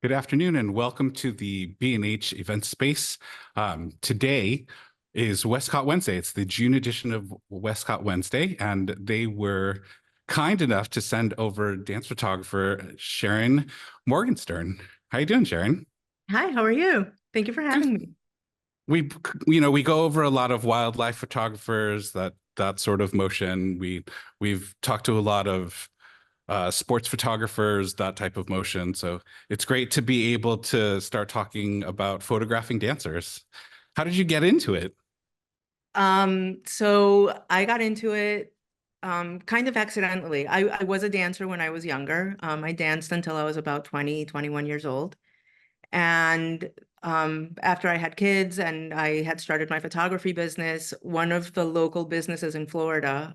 Good afternoon and welcome to the B&H event space. Today is Westcott Wednesday. It's the June edition of Westcott Wednesday, and they were kind enough to send over dance photographer Sharon Morgenstern. How you doing, Sharon? Hi, how are you? Thank you for Good. having me. We go over a lot of wildlife photographers, that sort of motion. We've talked to a lot of sports photographers, that type of motion. So it's great to be able to start talking about photographing dancers. How did you get into it? So I got into it kind of accidentally. I was a dancer when I was younger. I danced until I was about 20, 21 years old. And after I had kids and I had started my photography business, one of the local businesses in Florida,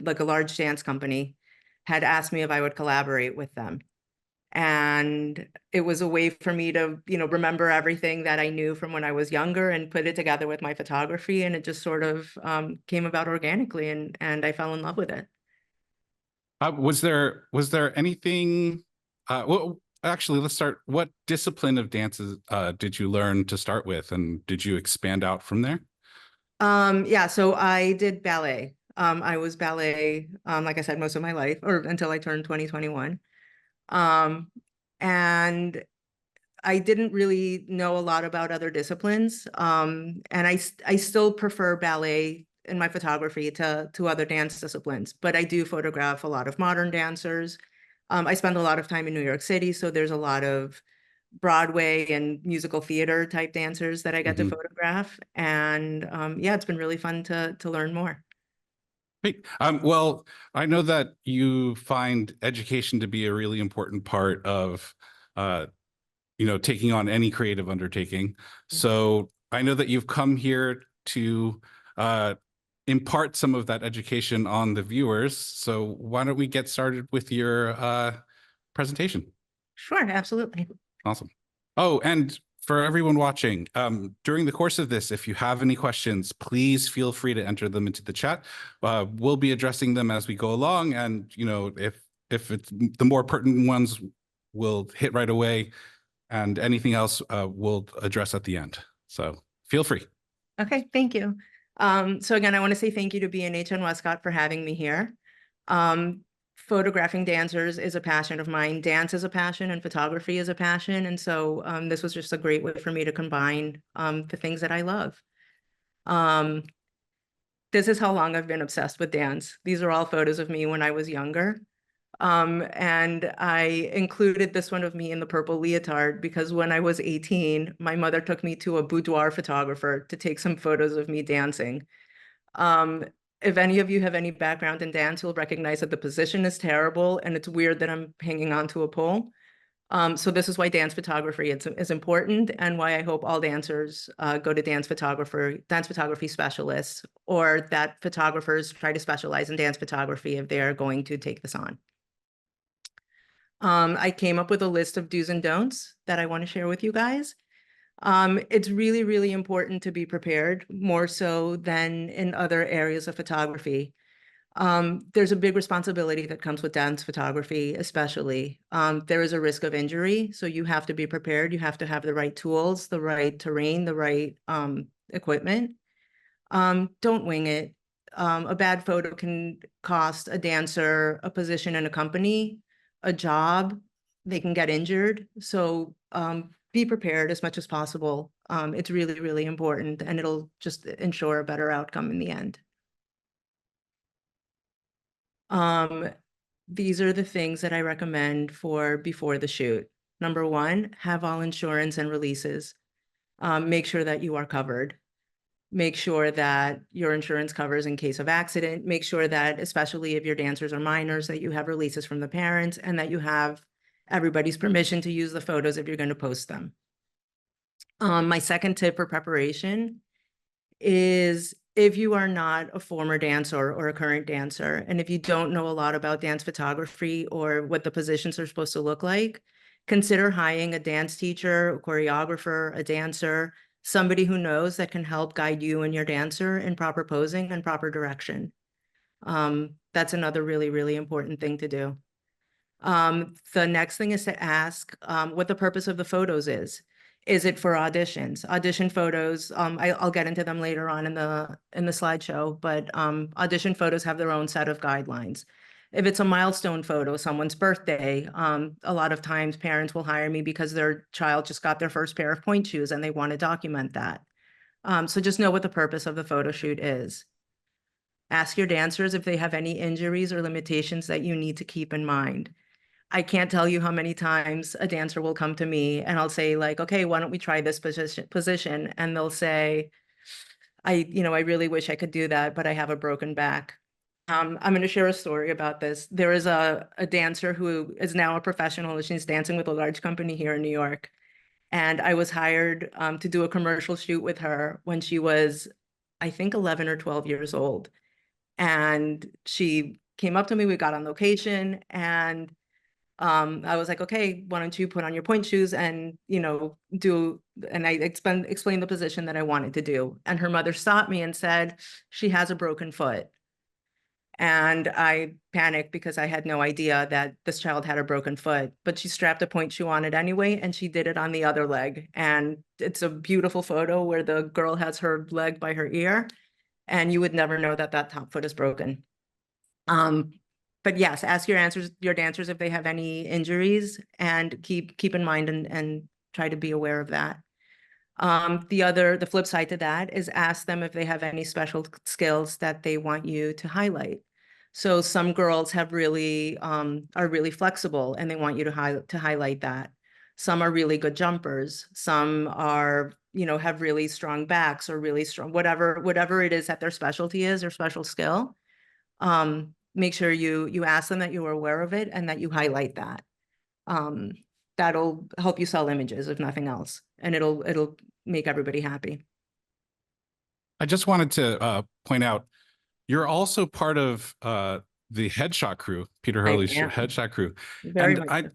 like a large dance company, had asked me if I would collaborate with them. And it was a way for me to, remember everything that I knew from when I was younger and put it together with my photography. And it just sort of came about organically, and I fell in love with it. Was there anything? Well, actually, let's start. What discipline of dances did you learn to start with, and did you expand out from there? Yeah, so I did ballet. I was ballet, like I said, most of my life, or until I turned 2021. And I didn't really know a lot about other disciplines. And I still prefer ballet in my photography to other dance disciplines, but I do photograph a lot of modern dancers. I spend a lot of time in New York City, so there's a lot of Broadway and musical theater type dancers that I get to Mhm. photograph. And yeah, it's been really fun to learn more. Great. Well, I know that you find education to be a really important part of uh, taking on any creative undertaking. So I know that you've come here to uh, impart some of that education on the viewers. So why don't we get started with your presentation? Sure, absolutely. Awesome. Oh, and for everyone watching, during the course of this, if you have any questions, please feel free to enter them into the chat. We'll be addressing them as we go along, and if it's the more pertinent ones, we'll hit right away, and anything else we'll address at the end. So feel free. Okay, thank you. So again, I want to say thank you to B&H and Westcott for having me here. Photographing dancers is a passion of mine. Dance is a passion and photography is a passion. And so this was just a great way for me to combine the things that I love. Um, this is how long I've been obsessed with dance. These are all photos of me when I was younger. And I included this one of me in the purple leotard because when I was 18, my mother took me to a boudoir photographer to take some photos of me dancing. Um, if any of you have any background in dance, you'll recognize that the position is terrible and it's weird that I'm hanging onto a pole. So this is why dance photography is important and why I hope all dancers go to dance photography specialists, or that photographers try to specialize in dance photography if they're going to take this on. I came up with a list of do's and don'ts that I want to share with you guys. It's really, really important to be prepared, more so than in other areas of photography. There's a big responsibility that comes with dance photography, especially. There is a risk of injury, so you have to be prepared. You have to have the right tools, the right terrain, the right equipment. Don't wing it. A bad photo can cost a dancer a position in a company, a job. They can get injured. So be prepared as much as possible. It's really, really important, and it'll just ensure a better outcome in the end. These are the things that I recommend for before the shoot. Number one, have all insurance and releases. Make sure that you are covered. Make sure that your insurance covers in case of accident. Make sure that, especially if your dancers are minors, that you have releases from the parents and that you have everybody's permission to use the photos if you're going to post them. My second tip for preparation is, if you are not a former dancer or a current dancer, and if you don't know a lot about dance photography or what the positions are supposed to look like, consider hiring a dance teacher, a choreographer, a dancer, somebody who knows that can help guide you and your dancer in proper posing and proper direction. That's another really, really important thing to do. The next thing is to ask what the purpose of the photos is. Is it for auditions? Audition photos, I'll get into them later on in the slideshow, but audition photos have their own set of guidelines. If it's a milestone photo, someone's birthday, a lot of times parents will hire me because their child just got their first pair of point shoes and they want to document that. So just know what the purpose of the photo shoot is. Ask your dancers if they have any injuries or limitations that you need to keep in mind. I can't tell you how many times a dancer will come to me and I'll say like, okay, why don't we try this position? And they'll say, I really wish I could do that, but I have a broken back. I'm going to share a story about this. There is a dancer who is now a professional, and she's dancing with a large company here in New York. And I was hired to do a commercial shoot with her when she was, I think, 11 or 12 years old. And she came up to me, we got on location, and I was like, okay, why don't you put on your point shoes and, and I explained the position that I wanted to do. And her mother stopped me and said, she has a broken foot. And I panicked because I had no idea that this child had a broken foot, but she strapped a point shoe on it anyway, and she did it on the other leg. And it's a beautiful photo where the girl has her leg by her ear, and you would never know that that top foot is broken. But yes, ask your dancers if they have any injuries, and keep in mind and try to be aware of that. The flip side to that is ask them if they have any special skills that they want you to highlight. So some girls are really flexible and they want you to highlight that. Some are really good jumpers. Some are, have really strong backs or really strong, whatever it is that their specialty is or special skill. Make sure you ask them that you are aware of it and that you highlight that. That'll help you sell images, if nothing else, and it'll make everybody happy. I just wanted to point out, you're also part of the headshot crew, Peter Hurley's headshot crew. Very And much I, so.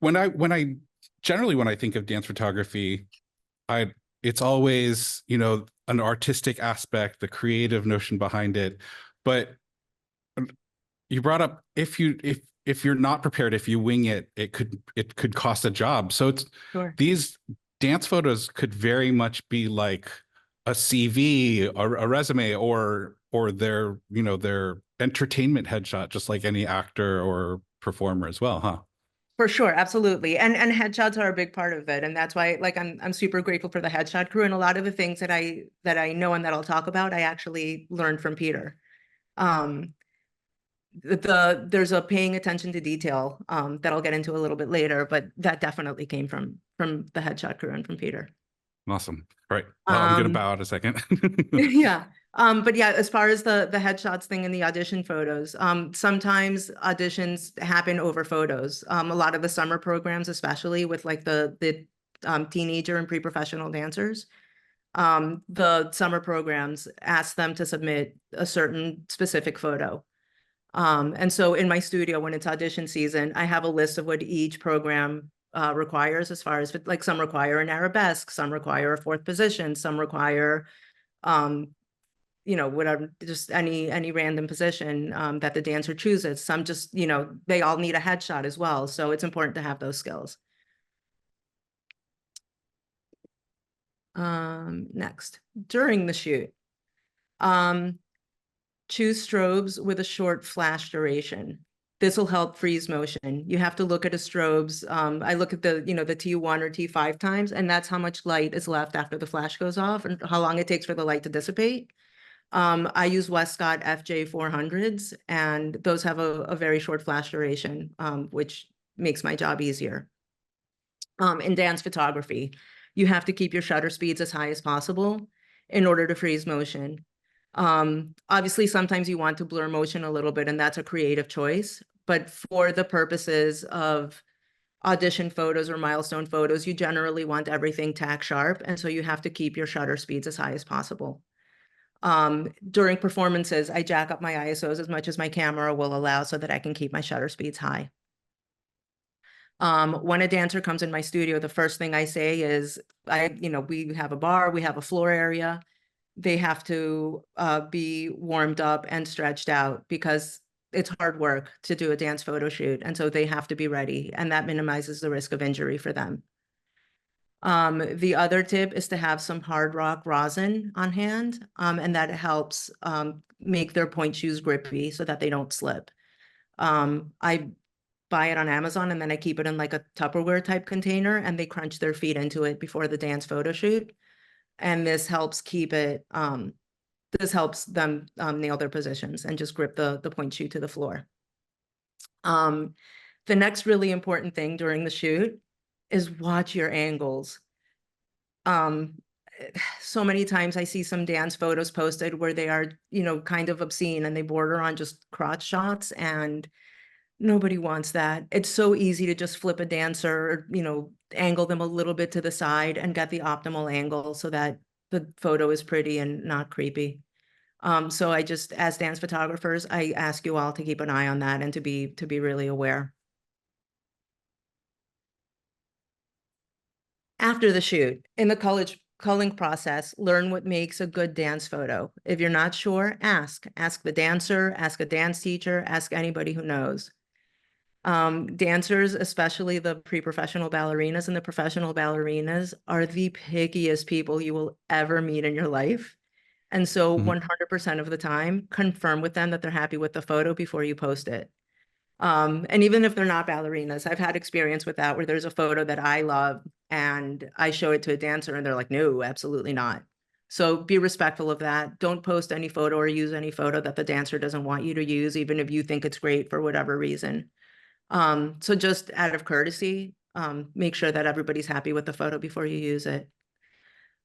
when I think of dance photography, it's always, an artistic aspect, the creative notion behind it. But you brought up, if you're not prepared, if you wing it, it could cost a job. So Sure. these dance photos could very much be like a CV or a resume or their entertainment headshot, just like any actor or performer as well, huh? For sure, absolutely. And headshots are a big part of it. And that's why, like, I'm super grateful for the headshot crew. And a lot of the things that I know and that I'll talk about, I actually learned from Peter. There's a paying attention to detail that I'll get into a little bit later, but that definitely came from the headshot crew and from Peter. Awesome. All right. Well, I'm gonna bow out a second. Yeah. But yeah, as far as the headshots thing and the audition photos, sometimes auditions happen over photos. A lot of the summer programs, especially with like the teenager and pre-professional dancers, the summer programs ask them to submit a certain specific photo. And so in my studio, when it's audition season, I have a list of what each program requires, as far as like some require an arabesque, some require a fourth position, some require whatever, just any random position that the dancer chooses. Some just, they all need a headshot as well. So it's important to have those skills. Next, during the shoot, choose strobes with a short flash duration. This will help freeze motion. You have to look at a strobe's. I look at the T1 or T5 times, and that's how much light is left after the flash goes off and how long it takes for the light to dissipate. I use Westcott FJ 400s, and those have a very short flash duration, which makes my job easier. In dance photography, you have to keep your shutter speeds as high as possible in order to freeze motion. Obviously, sometimes you want to blur motion a little bit, and that's a creative choice. But for the purposes of audition photos or milestone photos, you generally want everything tack sharp, and so you have to keep your shutter speeds as high as possible. During performances, I jack up my ISOs as much as my camera will allow so that I can keep my shutter speeds high. When a dancer comes in my studio, the first thing I say is, we have a bar, we have a floor area. They have to be warmed up and stretched out, because it's hard work to do a dance photo shoot. And so they have to be ready, and that minimizes the risk of injury for them. The other tip is to have some hard rock rosin on hand, and that helps make their point shoes grippy so that they don't slip. I buy it on Amazon, and then I keep it in like a Tupperware type container, and they crunch their feet into it before the dance photo shoot. And this helps keep it, this helps them nail their positions and just grip the point shoe to the floor. The next really important thing during the shoot is watch your angles. So many times I see some dance photos posted where they are, kind of obscene, and they border on just crotch shots, and nobody wants that. It's so easy to just flip a dancer, angle them a little bit to the side and get the optimal angle so that the photo is pretty and not creepy. So I just, as dance photographers, I ask you all to keep an eye on that and to be really aware. After the shoot, in the culling process, learn what makes a good dance photo. If you're not sure, ask. Ask the dancer, ask a dance teacher, ask anybody who knows. Dancers, especially the pre-professional ballerinas and the professional ballerinas, are the pickiest people you will ever meet in your life. And so 100% of the time, confirm with them that they're happy with the photo before you post it. And even if they're not ballerinas, I've had experience with that, where there's a photo that I love and I show it to a dancer and they're like, no, absolutely not. So be respectful of that. Don't post any photo or use any photo that the dancer doesn't want you to use, even if you think it's great for whatever reason. So just out of courtesy, make sure that everybody's happy with the photo before you use it.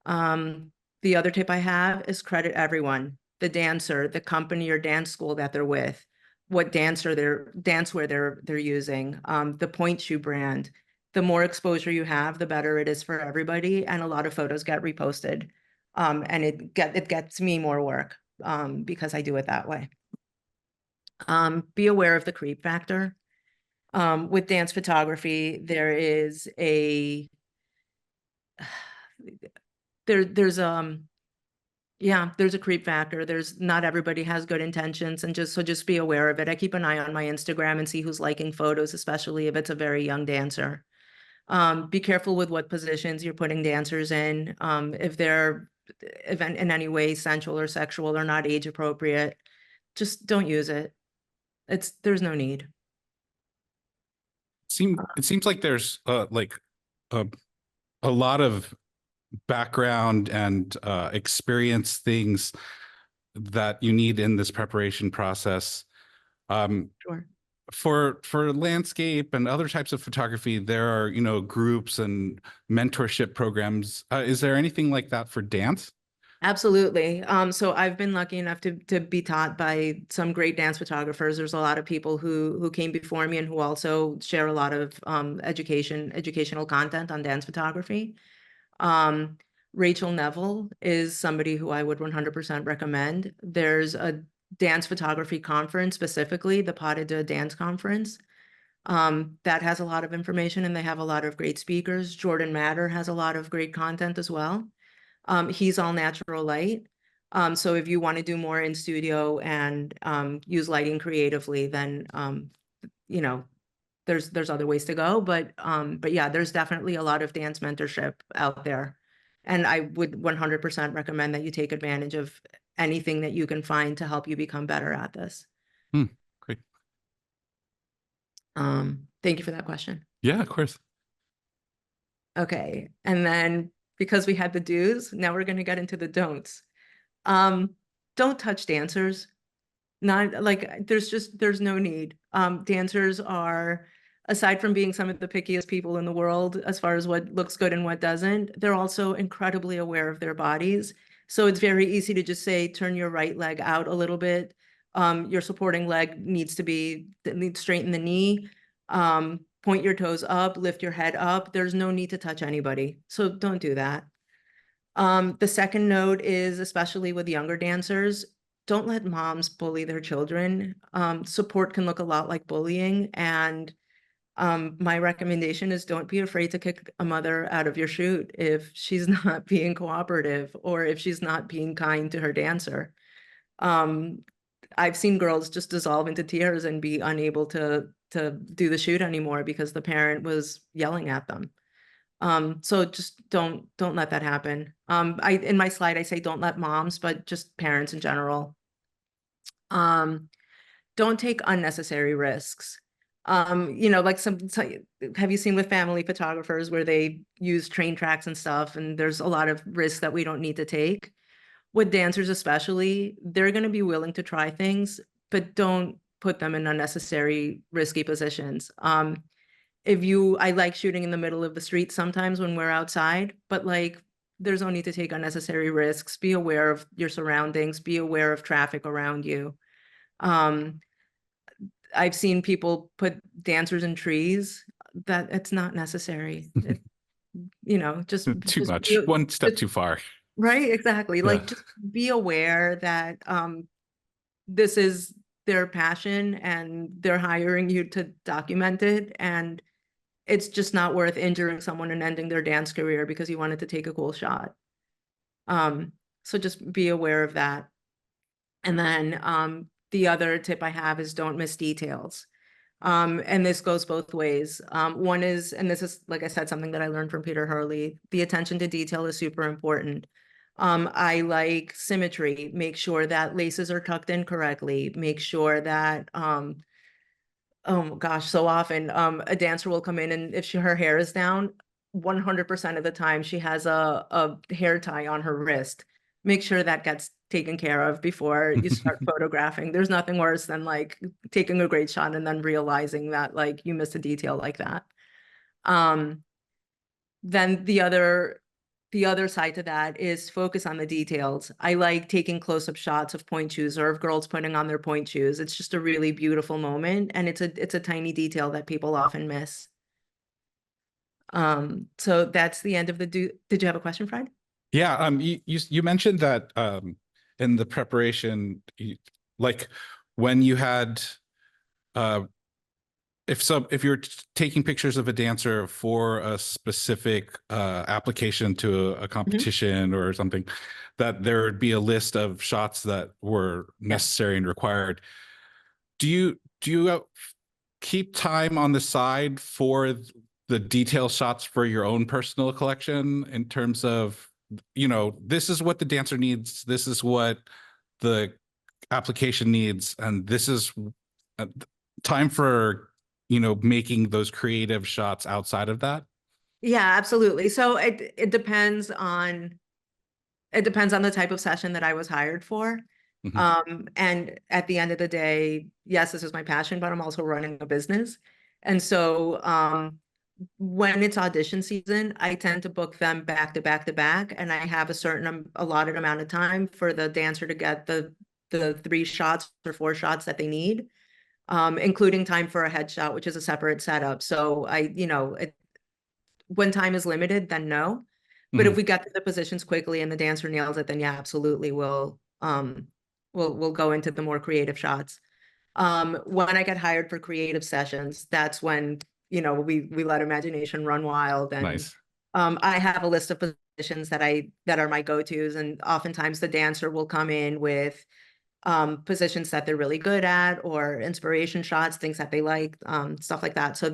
The other tip I have is credit everyone: the dancer, the company or dance school that they're with, what dancewear they're using, the point shoe brand. The more exposure you have, the better it is for everybody. And a lot of photos get reposted. And it gets me more work because I do it that way. Be aware of the creep factor. With dance photography, there's a creep factor. There's not everybody has good intentions, and just be aware of it. I keep an eye on my Instagram and see who's liking photos, especially if it's a very young dancer. Be careful with what positions you're putting dancers in. If they're in any way sensual or sexual or not age appropriate, just don't use it. There's no need. It seems like there's like a lot of background and experience things that you need in this preparation process. Sure. For landscape and other types of photography, there are, groups and mentorship programs. Is there anything like that for dance? Absolutely. So I've been lucky enough to be taught by some great dance photographers. There's a lot of people who came before me and who also share a lot of educational content on dance photography. Rachel Neville is somebody who I would 100% recommend. There's a dance photography conference, specifically the Pas de Deux Dance Conference, that has a lot of information, and they have a lot of great speakers. Jordan Matter has a lot of great content as well. He's all natural light. So if you want to do more in studio and use lighting creatively, then there's other ways to go. But yeah, there's definitely a lot of dance mentorship out there. And I would 100% recommend that you take advantage of anything that you can find to help you become better at this. Great. Thank you for that question. Yeah, of course. Okay. And then because we had the do's, now we're going to get into the don'ts. Don't touch dancers. Not like there's no need. Dancers are, aside from being some of the pickiest people in the world as far as what looks good and what doesn't, they're also incredibly aware of their bodies. So it's very easy to just say, turn your right leg out a little bit. Your supporting leg needs to straighten the knee. Point your toes up, lift your head up. There's no need to touch anybody. So don't do that. The second note is, especially with younger dancers, don't let moms bully their children. Support can look a lot like bullying. And my recommendation is, don't be afraid to kick a mother out of your shoot if she's not being cooperative or if she's not being kind to her dancer. I've seen girls just dissolve into tears and be unable to do the shoot anymore because the parent was yelling at them. So just don't let that happen. In my slide, I say don't let moms, but just parents in general. Don't take unnecessary risks. Like have you seen with family photographers where they use train tracks and stuff, and there's a lot of risks that we don't need to take? With dancers especially, they're going to be willing to try things, but don't put them in unnecessary risky positions. I like shooting in the middle of the street sometimes when we're outside, but like there's no need to take unnecessary risks. Be aware of your surroundings, be aware of traffic around you. Um, I've seen people put dancers in trees. That it's not necessary. Too Just much. One step just too far. right, exactly. Yeah. Like just be aware that this is their passion and they're hiring you to document it, and it's just not worth injuring someone and ending their dance career because you wanted to take a cool shot. So just be aware of that. And then the other tip I have is don't miss details. And this goes both ways. One is, and this is, like I said, something that I learned from Peter Hurley, the attention to detail is super important. I like symmetry, make sure that laces are tucked in correctly, make sure that, oh gosh, so often a dancer will come in and if her hair is down, 100% of the time she has a hair tie on her wrist. Make sure that gets taken care of before you start photographing. There's nothing worse than like taking a great shot and then realizing that like you missed a detail like that. Then the other side to that is focus on the details. I like taking close-up shots of point shoes or of girls putting on their point shoes. It's just a really beautiful moment, and it's a tiny detail that people often miss. So that's the end of the did you have a question, Fred? Yeah. You mentioned that in the preparation, like when you had if you're taking pictures of a dancer for a specific application to a competition or something, that there would be a list of shots that were necessary and required. Do you keep time on the side for the detail shots for your own personal collection in terms of, this is what the dancer needs, this is what the application needs, and this is time for making those creative shots outside of that? Yeah, absolutely. So it depends on the type of session that I was hired for. Mhm. And at the end of the day, yes, this is my passion, but I'm also running a business. And so when it's audition season, I tend to book them back to back to back, and I have a certain allotted amount of time for the dancer to get the 3 shots or 4 shots that they need, including time for a headshot, which is a separate setup. So when time is limited, then no. But if Mhm. we get to the positions quickly and the dancer nails it, then yeah, absolutely, we'll go into the more creative shots. When I get hired for creative sessions, that's when we let imagination run wild, and Nice. I have a list of positions that are my go-tos, and oftentimes the dancer will come in with positions that they're really good at or inspiration shots, things that they like, stuff like that. So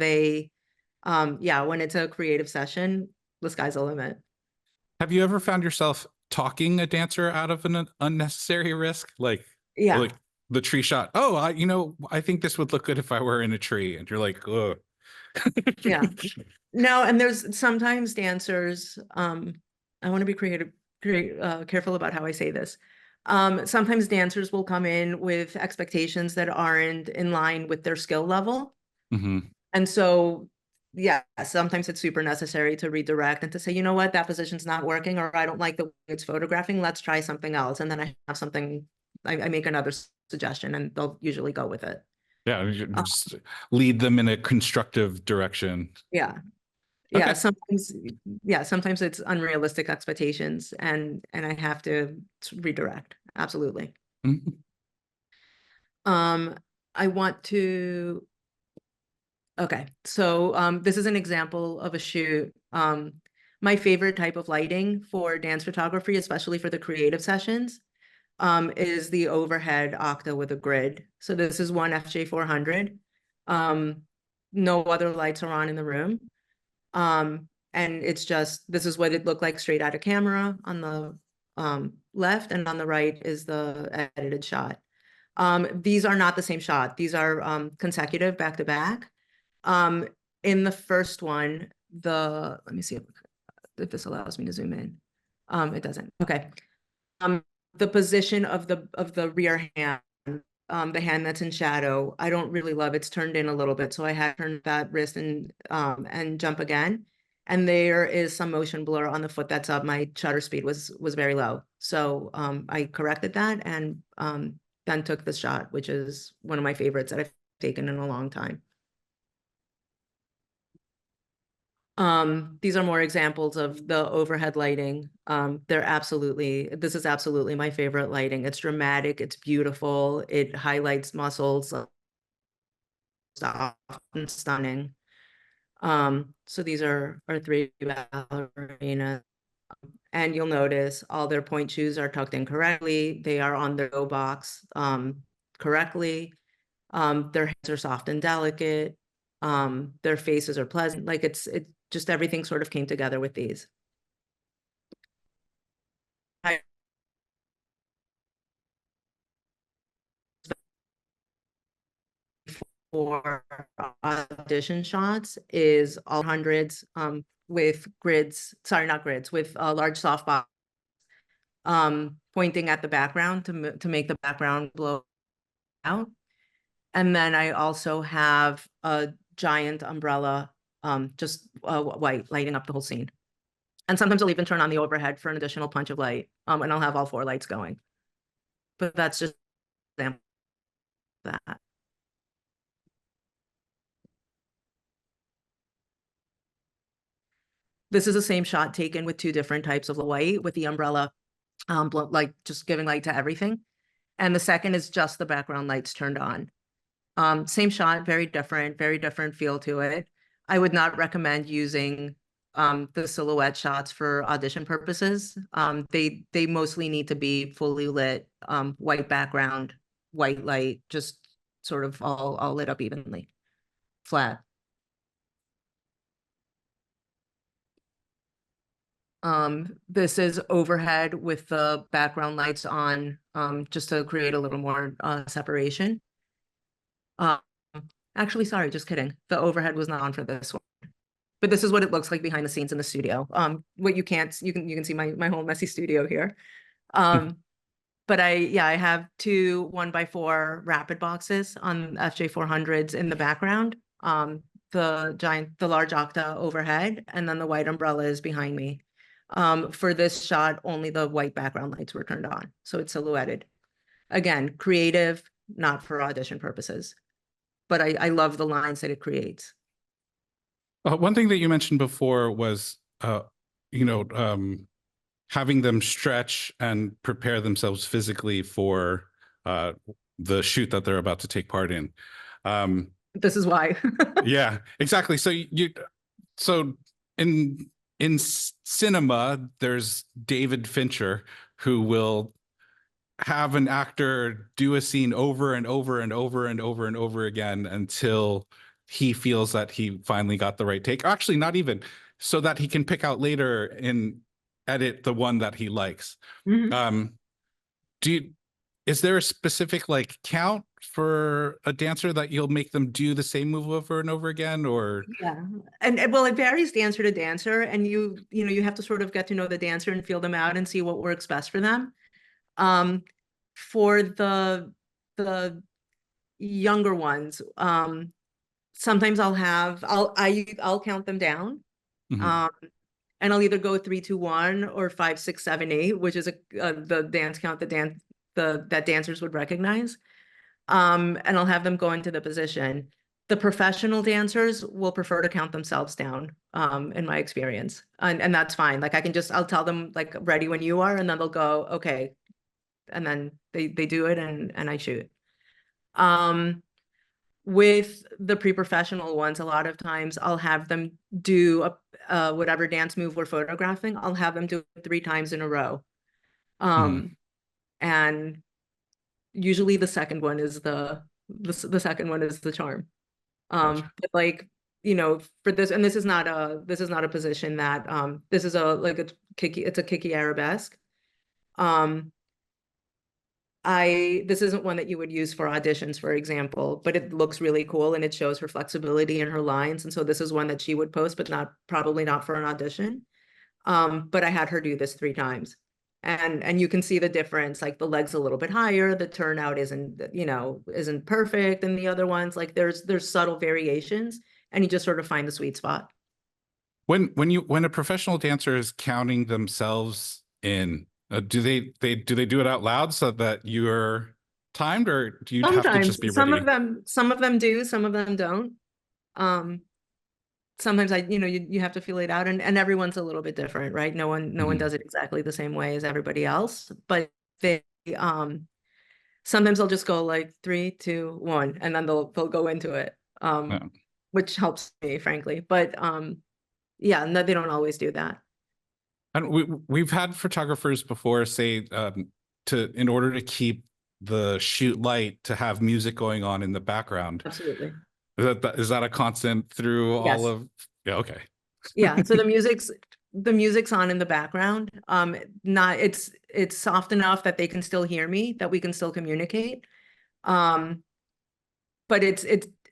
yeah, when it's a creative session, the sky's the limit. Have you ever found yourself talking a dancer out of an unnecessary risk? Like Yeah, the tree shot. Oh, I think this would look good if I were in a tree. And you're like, oh. yeah. No, and there's sometimes dancers, I want to be careful about how I say this. Sometimes dancers will come in with expectations that aren't in line with their skill level. Mhm. And so, yeah, sometimes it's super necessary to redirect and to say, you know what, that position's not working, or I don't like the way it's photographing. Let's try something else. And then I have something, I make another suggestion, and they'll usually go with it. Yeah, Uh, just lead them in a constructive direction. yeah. Yeah. Okay. Sometimes it's unrealistic expectations, and I have to redirect. Absolutely. Mhm. Um, I want to, okay. So, this is an example of a shoot. My favorite type of lighting for dance photography, especially for the creative sessions, is the overhead octa with a grid. So this is one FJ400. No other lights are on in the room. And it's just, this is what it looked like straight out of camera on the left, and on the right is the edited shot. These are not the same shot. These are consecutive back to back. In the first one, let me see if this allows me to zoom in. It doesn't. Okay. The position of the rear hand, the hand that's in shadow, I don't really love. It's turned in a little bit, so I had to turn that wrist and jump again. And there is some motion blur on the foot that's up. My shutter speed was very low, so I corrected that and then took the shot, which is one of my favorites that I've taken in a long time. These are more examples of the overhead lighting. This is absolutely my favorite lighting. It's dramatic, it's beautiful, it highlights muscles, often stunning. So these are our three ballerinas. And you'll notice all their point shoes are tucked in correctly. They are on their go box correctly. Their hands are soft and delicate. Their faces are pleasant. Like it just everything sort of came together with these. For audition shots is all hundreds with grids, sorry, not grids, with a large softbox pointing at the background to make the background blow out. And then I also have a giant umbrella, just white, lighting up the whole scene. And sometimes I'll even turn on the overhead for an additional punch of light, and I'll have all 4 lights going. But that's just that. This is the same shot taken with 2 different types of light, with the umbrella, like just giving light to everything. And the second is just the background lights turned on. Same shot, very different feel to it. I would not recommend using the silhouette shots for audition purposes. They mostly need to be fully lit, white background, white light, just sort of all lit up evenly, flat. This is overhead with the background lights on, just to create a little more separation. Actually, sorry, just kidding. The overhead was not on for this one. But this is what it looks like behind the scenes in the studio. What you can't, you can see my whole messy studio here. But I have 2 1x4 rapid boxes on FJ400s in the background. The large octa overhead, and then the white umbrella is behind me. For this shot, only the white background lights were turned on, so it's silhouetted. Again, creative, not for audition purposes, but I love the lines that it creates. One thing that you mentioned before was, having them stretch and prepare themselves physically for the shoot that they're about to take part in. This is why. Yeah, exactly. So in cinema, there's David Fincher, who will have an actor do a scene over and over and over and over and over again until he feels that he finally got the right take. Actually, not even, so that he can pick out later and edit the one that he likes. Mhm. Is there a specific like count for a dancer that you'll make them do the same move over and over again, or? Yeah, and well, it varies dancer to dancer, and you have to sort of get to know the dancer and feel them out and see what works best for them. For the younger ones, sometimes I'll count them down. Mhm. And I'll either go 3, 2, 1 or 5, 6, 7, 8, which is the dance count that dancers would recognize. And I'll have them go into the position. The professional dancers will prefer to count themselves down, in my experience, and that's fine. Like I'll tell them like ready when you are, and then they'll go okay, and then they do it, and I shoot. With the pre-professional ones, a lot of times I'll have them do whatever dance move we're photographing. I'll have them do it 3 times in a row. Mhm. And usually the second one is the second one is the charm. Gotcha. But like, you know, for this, and this is not a position that this is a like a kicky, it's a kicky arabesque. Um, this isn't one that you would use for auditions, for example, but it looks really cool and it shows her flexibility in her lines. And so this is one that she would post, but probably not for an audition. But I had her do this 3 times. And you can see the difference, like the leg's a little bit higher, the turnout isn't perfect, and the other ones, like there's subtle variations, and you just sort of find the sweet spot. When a professional dancer is counting themselves in, do they do it out loud so that you're timed, or do you have to just Sometimes be ready? some of them do, some of them don't. Um, Sometimes you have to feel it out, and everyone's a little bit different, right? No one Mhm. does it exactly the same way as everybody else, but they sometimes they'll just go like 3, 2, 1, and then they'll go into it, Yeah. which helps me, frankly. But yeah, no, they don't always do that. And we've had photographers before say in order to keep the shoot light, to have music going on in the background. Absolutely. Is that a constant through all Yes. of? Yeah. Okay. Yeah. So the music's on in the background. Not it's soft enough that they can still hear me, that we can still communicate. Um, but it's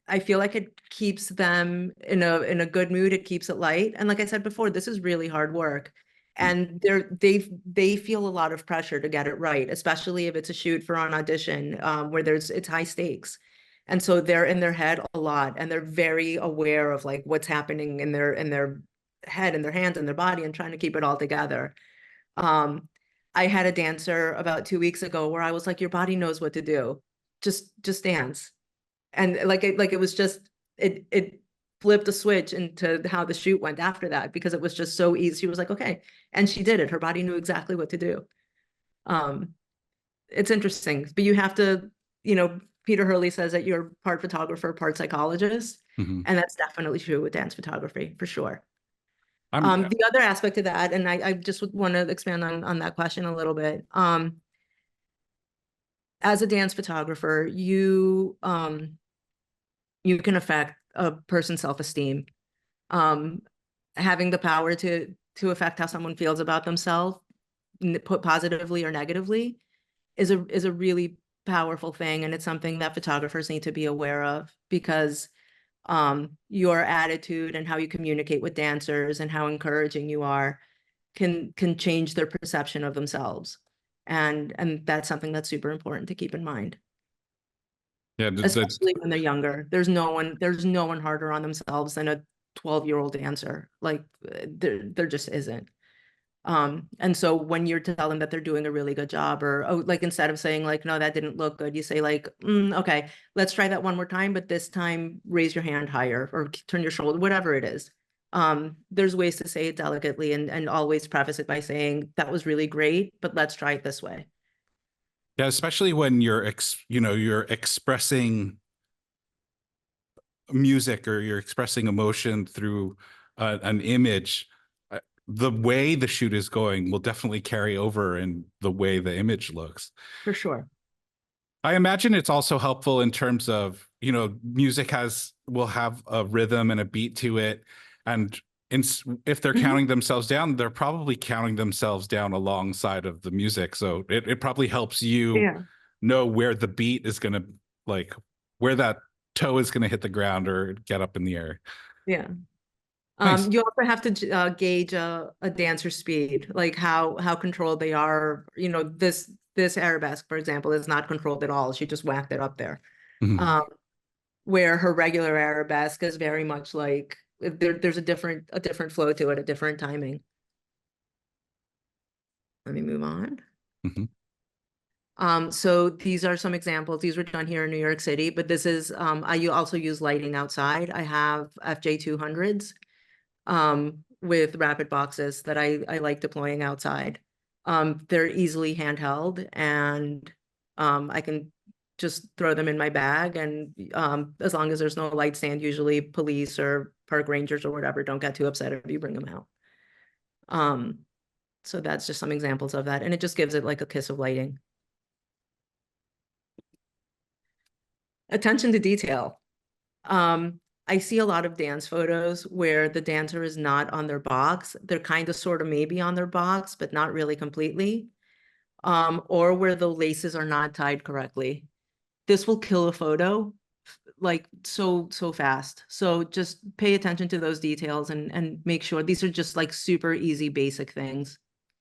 I feel like it keeps them in a good mood. It keeps it light. And like I said before, this is really hard work. Mm. And they feel a lot of pressure to get it right, especially if it's a shoot for an audition, where it's high stakes. And so they're in their head a lot, and they're very aware of like what's happening in their head and their hands and their body, and trying to keep it all together. Um, I had a dancer about 2 weeks ago where I was like, your body knows what to do. Just dance. And like it was just it flipped a switch into how the shoot went after that, because it was just so easy. She was like, okay, and she did it. Her body knew exactly what to do. um it's interesting, but you have to, Peter Hurley says that you're part photographer, part psychologist, Mhm. and that's definitely true with dance photography, for sure. I'm The other aspect of that, and I just want to expand on that question a little bit. As a dance photographer, you can affect a person's self-esteem. Um, Having the power to affect how someone feels about themselves, put positively or negatively, is a really powerful thing, and it's something that photographers need to be aware of, because your attitude and how you communicate with dancers and how encouraging you are can change their perception of themselves, and that's something that's super important to keep in mind, Yeah. especially when they're younger. There's no one harder on themselves than a 12-year-old dancer. Like, there just isn't. And so when you're telling that they're doing a really good job, or, oh, like, instead of saying like, no, that didn't look good, you say like, okay, let's try that one more time, but this time raise your hand higher or turn your shoulder, whatever it is. There's ways to say it delicately, and always preface it by saying that was really great, but let's try it this way. Yeah, especially when you're expressing music, or you're expressing emotion through an image. The way the shoot is going will definitely carry over in the way the image looks. For sure. I imagine it's also helpful in terms of, music will have a rhythm and a beat to it. And if they're Mhm. counting themselves down, they're probably counting themselves down alongside of the music. So it probably helps you Yeah. know where the beat is going to, like, where that toe is going to hit the ground or get up in the air. Yeah. Nice. You also have to gauge a dancer's speed, like how controlled they are. This arabesque, for example, is not controlled at all. She just whacked it up there. Mhm. Um, where her regular arabesque is very much like there's a different flow to it, a different timing. Let me move on. Mhm. So these are some examples. These were done here in New York City, but this is I also use lighting outside. I have FJ200s with rapid boxes that I like deploying outside. They're easily handheld, and I can just throw them in my bag, and as long as there's no light stand, usually police or park rangers or whatever don't get too upset if you bring them out. Um, so that's just some examples of that, and it just gives it like a kiss of lighting. Attention to detail. I see a lot of dance photos where the dancer is not on their box. They're kind of sort of maybe on their box, but not really completely. Or where the laces are not tied correctly. This will kill a photo like so fast. So just pay attention to those details and make sure these are just like super easy basic things.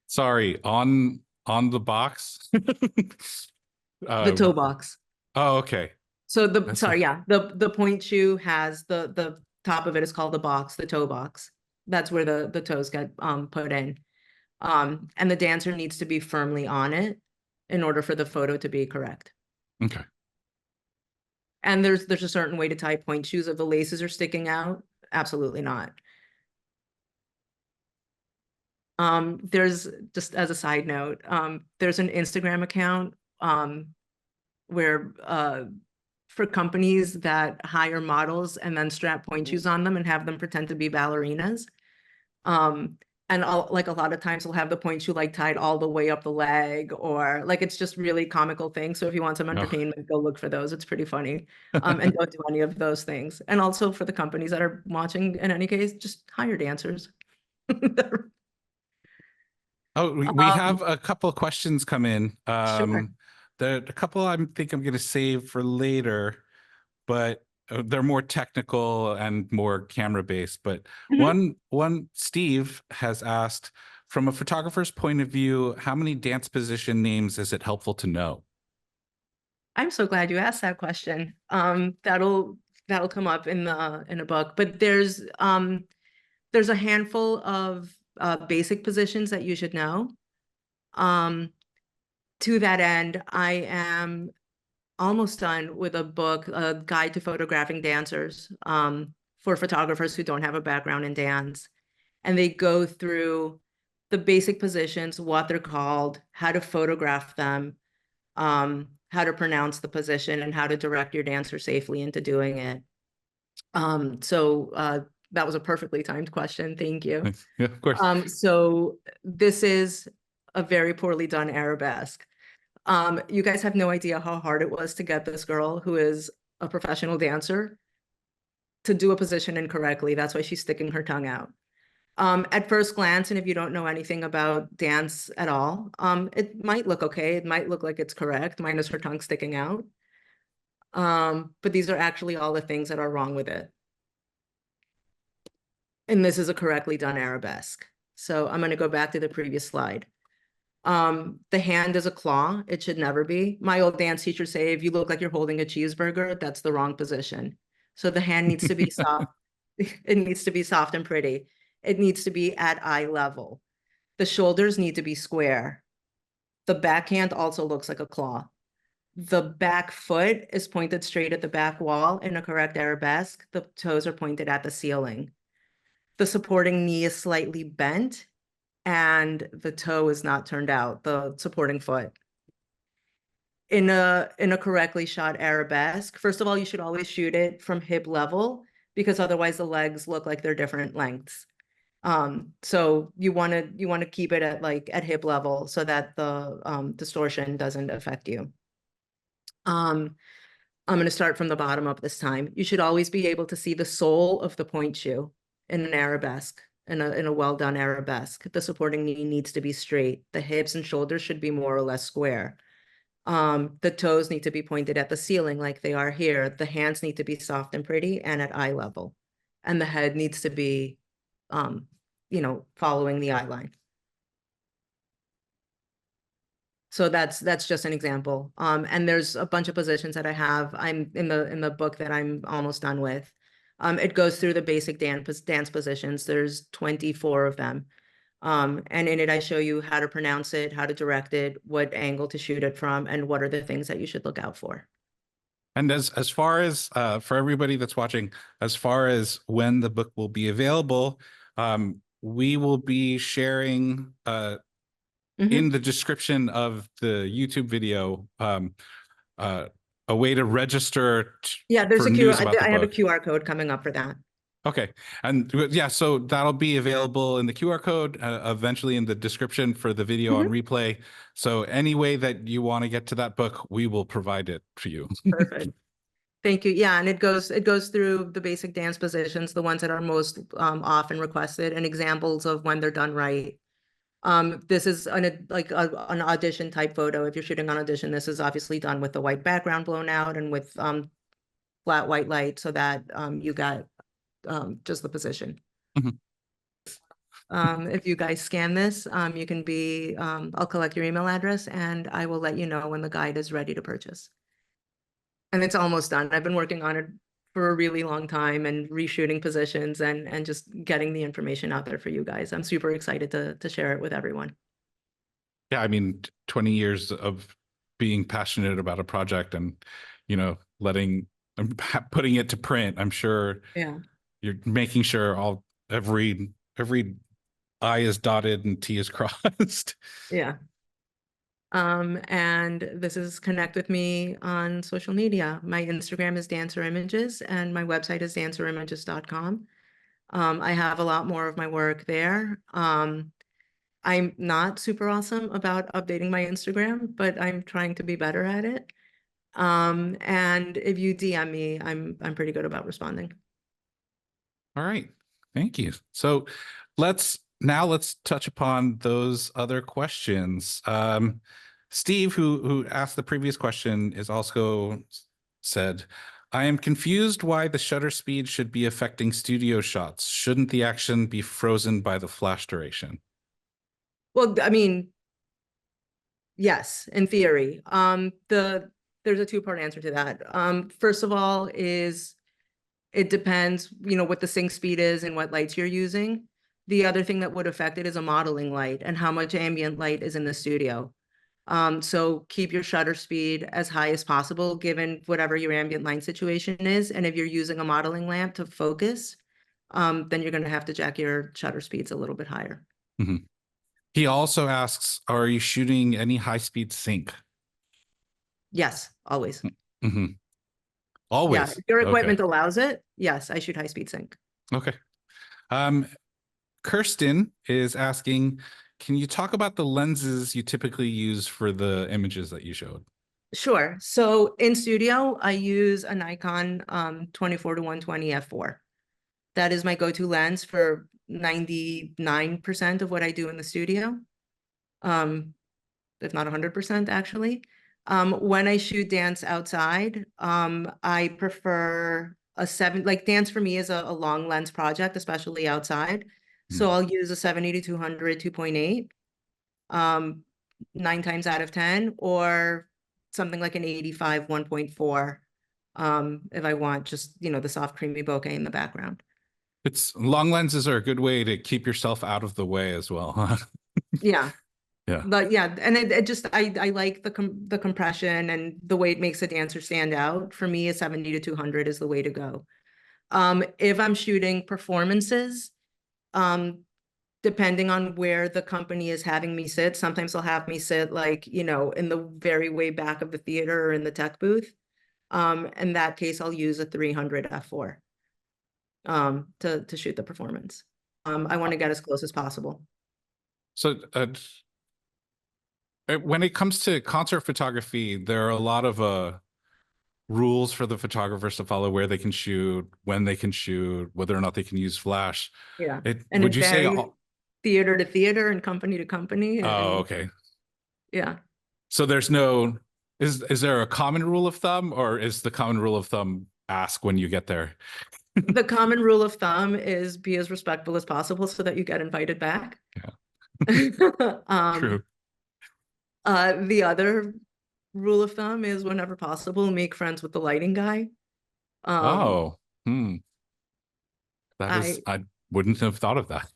Sorry, on the box. The uh, toe box. oh, okay. So the That's sorry, yeah, the point shoe has the top of it is called the box, the toe box. That's where the toes get put in. And the dancer needs to be firmly on it in order for the photo to be correct. okay. And there's a certain way to tie point shoes. If the laces are sticking out, absolutely not. There's just as a side note, there's an Instagram account where for companies that hire models and then strap point shoes on them and have them pretend to be ballerinas. And like a lot of times we'll have the point shoe like tied all the way up the leg, or like it's just really comical thing. So if you want some No. entertainment, go look for those. It's pretty funny. And don't do any of those things. And also for the companies that are watching, in any case, just hire dancers. Oh, we Um, have a couple of questions come in. sure. A couple I think I'm going to save for later, but they're more technical and more camera based. But Mhm. one Steve has asked, from a photographer's point of view, how many dance position names is it helpful to know? I'm so glad you asked that question. That'll come up in the book, but there's a handful of basic positions that you should know. Um, to that end, I am almost done with a book, a guide to photographing dancers, for photographers who don't have a background in dance. And they go through the basic positions, what they're called, how to photograph them, how to pronounce the position, and how to direct your dancer safely into doing it. So that was a perfectly timed question. Thank you. Yeah, of course. So this is a very poorly done arabesque. You guys have no idea how hard it was to get this girl, who is a professional dancer, to do a position incorrectly. That's why she's sticking her tongue out. At first glance, and if you don't know anything about dance at all, it might look okay. It might look like it's correct, minus her tongue sticking out. But these are actually all the things that are wrong with it. And this is a correctly done arabesque. So I'm going to go back to the previous slide. The hand is a claw. It should never be. My old dance teacher say, if you look like you're holding a cheeseburger, that's the wrong position. So the hand needs to be soft. It needs to be soft and pretty. It needs to be at eye level. The shoulders need to be square. The backhand also looks like a claw. The back foot is pointed straight at the back wall in a correct arabesque. The toes are pointed at the ceiling. The supporting knee is slightly bent and the toe is not turned out, the supporting foot. In a correctly shot arabesque, first of all, you should always shoot it from hip level, because otherwise the legs look like they're different lengths. So you want to keep it at hip level so that the distortion doesn't affect you. I'm going to start from the bottom up this time. You should always be able to see the sole of the point shoe in an arabesque, in a well done arabesque. The supporting knee needs to be straight. The hips and shoulders should be more or less square. The toes need to be pointed at the ceiling like they are here. The hands need to be soft and pretty and at eye level. And the head needs to be, following the eye line. So that's just an example. And there's a bunch of positions that I have. I'm in the book that I'm almost done with. It goes through the basic dance positions. There's 24 of them. And in it, I show you how to pronounce it, how to direct it, what angle to shoot it from, and what are the things that you should look out for. And as far as for everybody that's watching, as far as when the book will be available, we will be sharing in the description of the YouTube video a way to register Yeah, there's for a news about the I have a book. QR code coming up for that. Okay. And yeah, so that'll be available in the QR code, eventually in the description for the video on replay. So any way that you want to get to that book, we will provide it for you. Perfect. Thank you. Yeah, and it goes through the basic dance positions, the ones that are most often requested, and examples of when they're done right. This is an audition type photo. If you're shooting on audition, this is obviously done with the white background blown out and with flat white light so that you got just the position. Mhm. If you guys scan this, you can be, I'll collect your email address and I will let you know when the guide is ready to purchase. And it's almost done. I've been working on it for a really long time and reshooting positions and just getting the information out there for you guys. I'm super excited to share it with everyone. Yeah, I mean, 20 years of being passionate about a project and, you know, putting it to print. I'm sure Yeah. you're making sure every I is dotted and T is crossed. Yeah. And this is connect with me on social media. My Instagram is Dancer Images and my website is dancerimages.com. I have a lot more of my work there. I'm not super awesome about updating my Instagram, but I'm trying to be better at it. And if you DM me, I'm pretty good about responding. All right. Thank you. So let's touch upon those other questions. Steve, who asked the previous question, is also said, I am confused why the shutter speed should be affecting studio shots. Shouldn't the action be frozen by the flash duration? Well, I mean, yes, in theory. There's a two-part answer to that. First of all is it depends, what the sync speed is and what lights you're using. The other thing that would affect it is a modeling light and how much ambient light is in the studio. So keep your shutter speed as high as possible, given whatever your ambient light situation is. And if you're using a modeling lamp to focus, then you're going to have to jack your shutter speeds a little bit higher. Mhm. He also asks, are you shooting any high-speed sync? Yes, always. Mm-hmm. Yeah, Always. if your Okay. equipment allows it, yes, I shoot high speed sync. Okay. Um, Kirsten is asking, can you talk about the lenses you typically use for the images that you showed? Sure. So in studio, I use a Nikon 24 to 120 f4. That is my go-to lens for 99% of what I do in the studio. If not 100% actually. When I shoot dance outside, I prefer a like dance for me is a long lens project, especially outside. So I'll use a 70 to 200 2.8, 9 times out of 10, or something like an 85 1.4, if I want just, the soft creamy bokeh in the background. Long lenses are a good way to keep yourself out of the way as well. Yeah. Yeah. But yeah, and it just I like the compression and the way it makes a dancer stand out. For me, a 70 to 200 is the way to go. If I'm shooting performances, depending on where the company is having me sit, sometimes they'll have me sit like, in the very way back of the theater or in the tech booth. In that case, I'll use a 300 f4 to shoot the performance. I want to get as close as possible. So when it comes to concert photography, there are a lot of rules for the photographers to follow, where they can shoot, when they can shoot, whether or not they can use flash. Yeah. And Would it you say varies theater to theater and company to company. Oh, And okay. yeah. So is there a common rule of thumb, or is the common rule of thumb ask when you get there? The common rule of thumb is be as respectful as possible so that you get invited back. Yeah. Um, True. the other rule of thumb is whenever possible, make friends with the lighting guy. Um, Oh, I, I wouldn't have thought of that.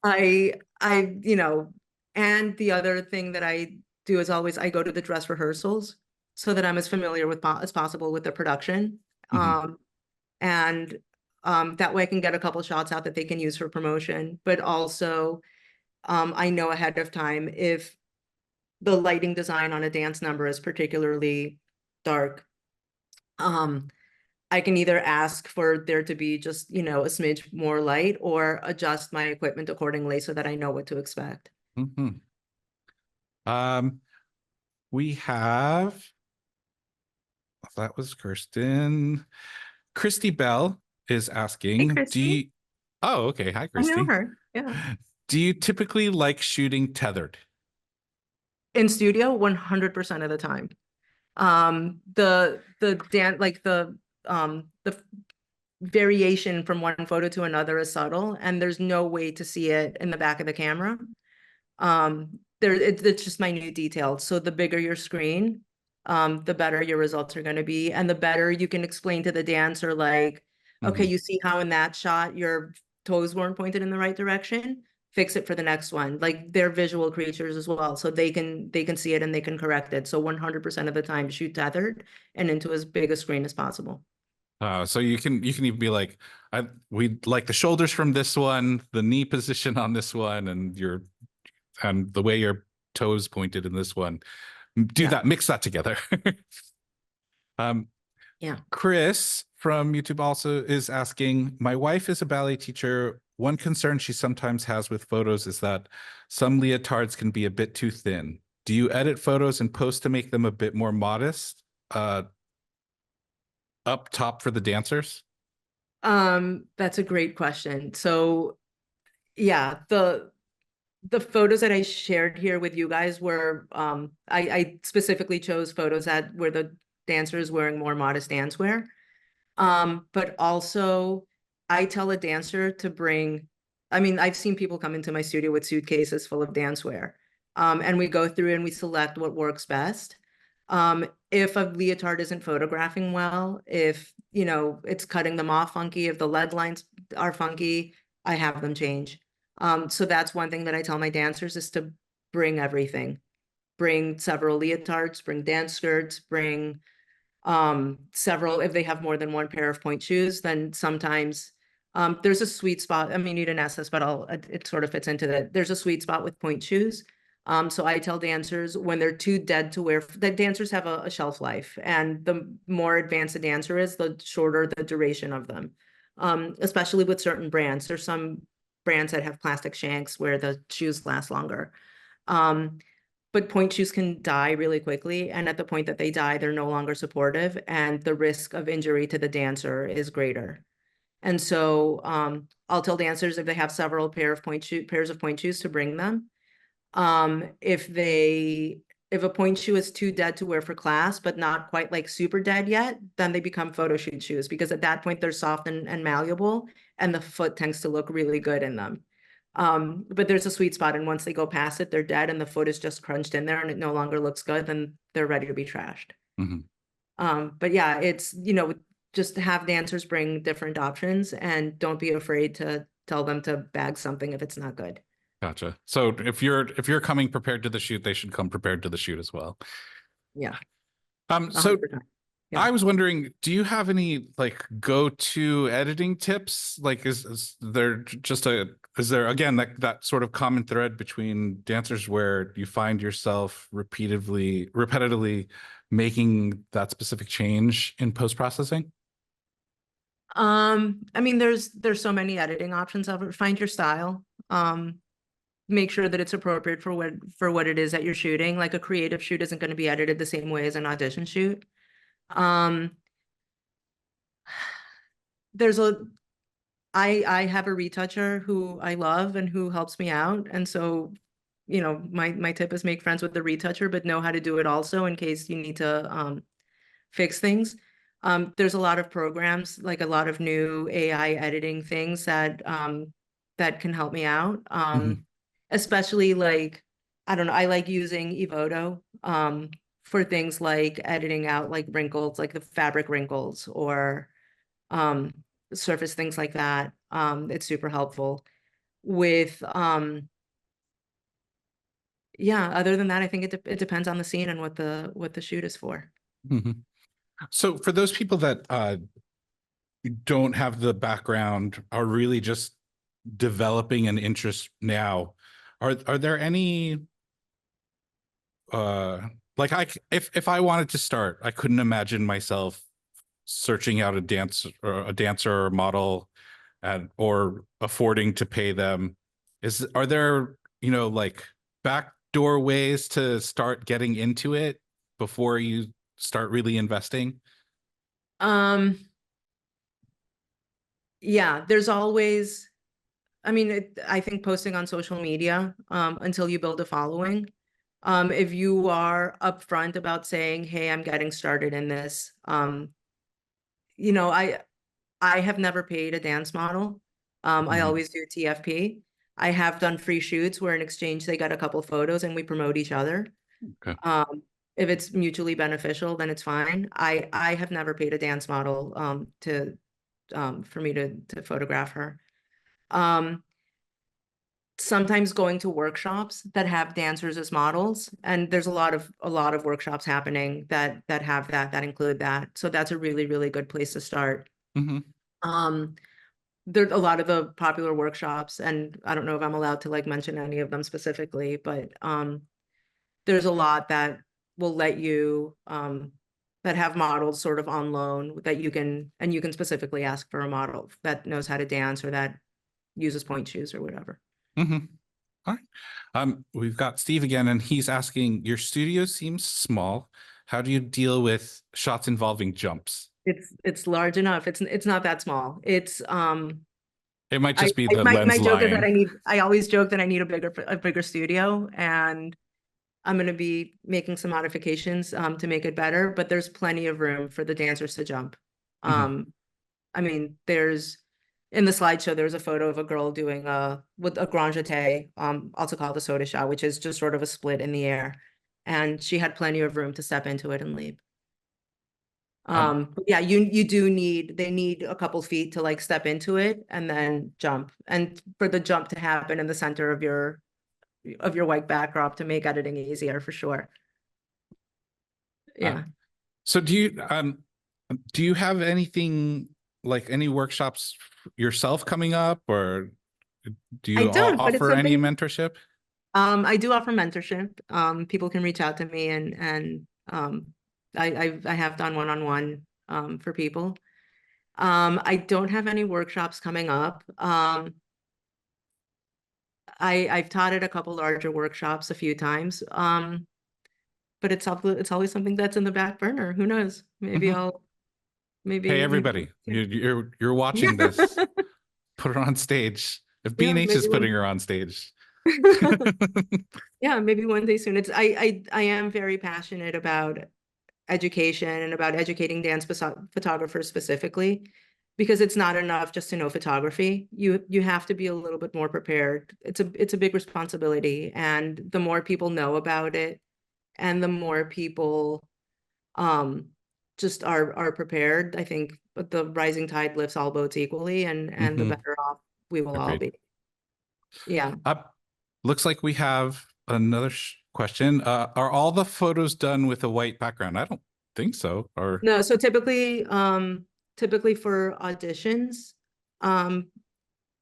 I, and the other thing that I do is always I go to the dress rehearsals so that I'm as familiar with as possible with the production. Mhm. And that way I can get a couple shots out that they can use for promotion, but also I know ahead of time if the lighting design on a dance number is particularly dark. I can either ask for there to be just, a smidge more light or adjust my equipment accordingly so that I know what to expect. Mhm. Um, we have that was Kirsten. Christy Bell is Hey, asking, do Christy. you, oh, okay. Hi, I know Christy. her. Yeah. Do you typically like shooting tethered? In studio, 100% of the time. The dan like the variation from one photo to another is subtle, and there's no way to see it in the back of the camera. It's just minute details. So the bigger your screen, the better your results are going to be, and the better you can explain to the dancer, like, okay, Mhm. you see how in that shot your toes weren't pointed in the right direction? Fix it for the next one. Like, they're visual creatures as well, so they can see it and they can correct it. So 100% of the time, shoot tethered and into as big a screen as possible. So you can even be like, we like the shoulders from this one, the knee position on this one, and the way your toes pointed in this one. Do Yeah. that, mix that together. um, Yeah. Chris from YouTube also is asking, my wife is a ballet teacher. One concern she sometimes has with photos is that some leotards can be a bit too thin. Do you edit photos and post to make them a bit more modest, up top for the dancers? That's a great question. So yeah, the photos that I shared here with you guys were I specifically chose photos that where the dancer is wearing more modest dancewear. But also I tell a dancer to bring, I mean, I've seen people come into my studio with suitcases full of dancewear. And we go through and we select what works best. If a leotard isn't photographing well, if it's cutting them off funky, if the lead lines are funky, I have them change. So that's one thing that I tell my dancers is to bring everything. Bring several leotards, bring dance skirts, bring several. If they have more than one pair of point shoes, then sometimes there's a sweet spot. I mean, you didn't ask this, but it sort of fits into that. There's a sweet spot with point shoes. So I tell dancers when they're too dead to wear, that dancers have a shelf life, and the more advanced a dancer is, the shorter the duration of them. Especially with certain brands. There's some brands that have plastic shanks where the shoes last longer. But point shoes can die really quickly, and at the point that they die, they're no longer supportive, and the risk of injury to the dancer is greater. And so I'll tell dancers if they have several pairs of point shoes to bring them. If a point shoe is too dead to wear for class, but not quite like super dead yet, then they become photo shoot shoes, because at that point they're soft and malleable, and the foot tends to look really good in them. But there's a sweet spot, and once they go past it, they're dead, and the foot is just crunched in there, and it no longer looks good, then they're ready to be trashed. Mhm. But yeah, it's, just have dancers bring different options, and don't be afraid to tell them to bag something if it's not good. Gotcha. So if you're coming prepared to the shoot, they should come prepared to the shoot as well. Yeah, So 100%. Yeah. I was wondering, do you have any like go-to editing tips? Like, is there just is there again that sort of common thread between dancers where you find yourself repetitively making that specific change in post-processing? I mean, there's so many editing options of it. Find your style. Make sure that it's appropriate for what it is that you're shooting. Like, a creative shoot isn't going to be edited the same way as an audition shoot. Um, there's a I have a retoucher who I love and who helps me out. And so, my tip is make friends with the retoucher, but know how to do it also in case you need to fix things. There's a lot of programs, like a lot of new AI editing things that can help me out. Mhm. Especially, like, I don't know, I like using Evoto for things like editing out like wrinkles, like the fabric wrinkles, or um surface things like that. It's super helpful with yeah, other than that, I think it depends on the scene and what the shoot is for. Mhm. So for those people that don't have the background, are really just developing an interest now, are there any uh like if I wanted to start, I couldn't imagine myself searching out a dancer or a model and or affording to pay them. Are there, like backdoor ways to start getting into it before you start really investing? Um, yeah, there's always, I mean, I think posting on social media, until you build a following. If you are upfront about saying, hey, I'm getting started in this, you know, I have never paid a dance model. I Mhm. always do TFP. I have done free shoots where in exchange they got a couple photos and we promote each other. Okay. If it's mutually beneficial, then it's fine. I have never paid a dance model to for me to photograph her. Um, Sometimes going to workshops that have dancers as models, and there's a lot of workshops happening that have that include that. So that's a really, really good place to start. Hmm. Um, there's a lot of the popular workshops, and I don't know if I'm allowed to like mention any of them specifically, but there's a lot that will let you that have models sort of on loan that you can, and you can specifically ask for a model that knows how to dance or that uses point shoes or whatever. Hmm. All right. We've got Steve again, and he's asking, your studio seems small. How do you deal with shots involving jumps? It's large enough. It's not that small. It's It might I just be the my lens joke is that lying. I always joke that I need a bigger studio, and I'm going to be making some modifications to make it better, but there's plenty of room for the dancers to jump. Hmm. Um I mean, there's in the slideshow, there's a photo of a girl doing with a grand jeté, also called a soda shot, which is just sort of a split in the air. And she had plenty of room to step into it and leap. Um, But yeah, they need a couple feet to like step into it and then jump. And for the jump to happen in the center of your white backdrop to make editing easier for sure. uh, Yeah. so do you have anything like any workshops yourself coming up, or do I you don't, but it's offer any something. mentorship? I do offer mentorship. People can reach out to me and I have done one-on-one for people. I don't have any workshops coming up. I've taught at a couple larger workshops a few times. But it's always something that's in the back burner. Who knows? Maybe Hmm. I'll Hey, maybe everybody, you're yeah. watching this. Put her on stage. If Yeah, B&H is maybe putting one. her on stage. Yeah, maybe one day soon. I am very passionate about education and about educating dance photographers specifically, because it's not enough just to know photography. You have to be a little bit more prepared. It's a big responsibility, and the more people know about it, and the more people um just are prepared, I think the rising tide lifts all boats equally, and the Hmm. better off we will all Agreed. be. Yeah. Uh, Looks like we have another question. Are all the photos done with a white background? I don't think so. Or No, so typically for auditions, um,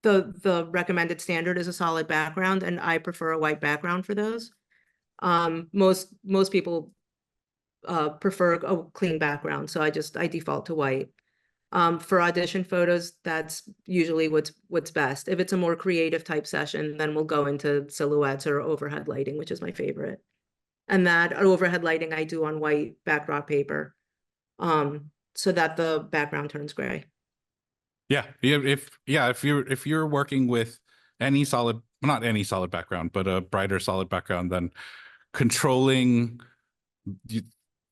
the recommended standard is a solid background, and I prefer a white background for those. Most people prefer a clean background, so I default to white. For audition photos, that's usually what's best. If it's a more creative type session, then we'll go into silhouettes or overhead lighting, which is my favorite. And that overhead lighting I do on white backdrop paper, so that the background turns gray. if you're working with any solid, well, not any solid background, but a brighter solid background, then controlling y-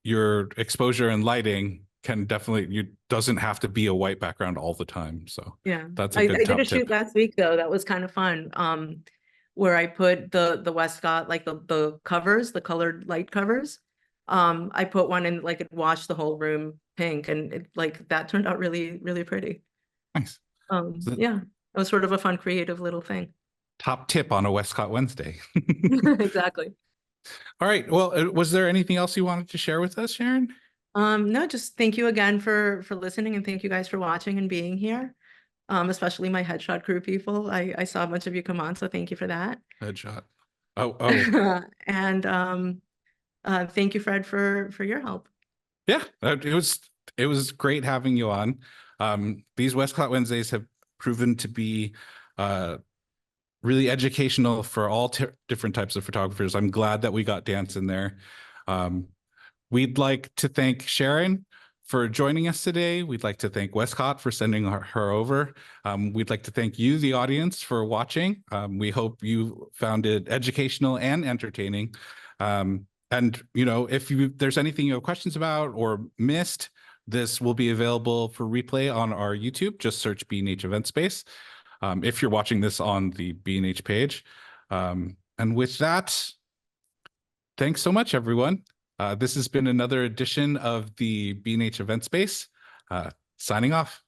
your exposure and lighting can definitely, you doesn't have to be a white background all the time. So Yeah, that's a I good did a top shoot tip. last week though. That was kind of fun. Where I put the Westcott, like the covers, the colored light covers. I put one in like it washed the whole room pink, and it like that turned out really, really pretty. Nice. So Yeah, it was sort of a fun, creative little thing. top tip on a Westcott Wednesday. Exactly. All right. Well, was there anything else you wanted to share with us, Sharon? No, just thank you again for listening, and thank you guys for watching and being here. Especially my headshot crew people. I saw a bunch of you come on, so thank you for that. Headshot. Oh, And thank you, Fred, for your help. yeah. It was great having you on. These Westcott Wednesdays have proven to be uh, really educational for all different types of photographers. I'm glad that we got dance in there. Um, we'd like to thank Sharon for joining us today. We'd like to thank Westcott for sending her over. We'd like to thank you, the audience, for watching. We hope you found it educational and entertaining. And, you know, if there's anything you have questions about or missed, this will be available for replay on our YouTube. Just search B&H Event Space if you're watching this on the B&H page. And with that, thanks so much, everyone. This has been another edition of the B&H Event Space. Signing off.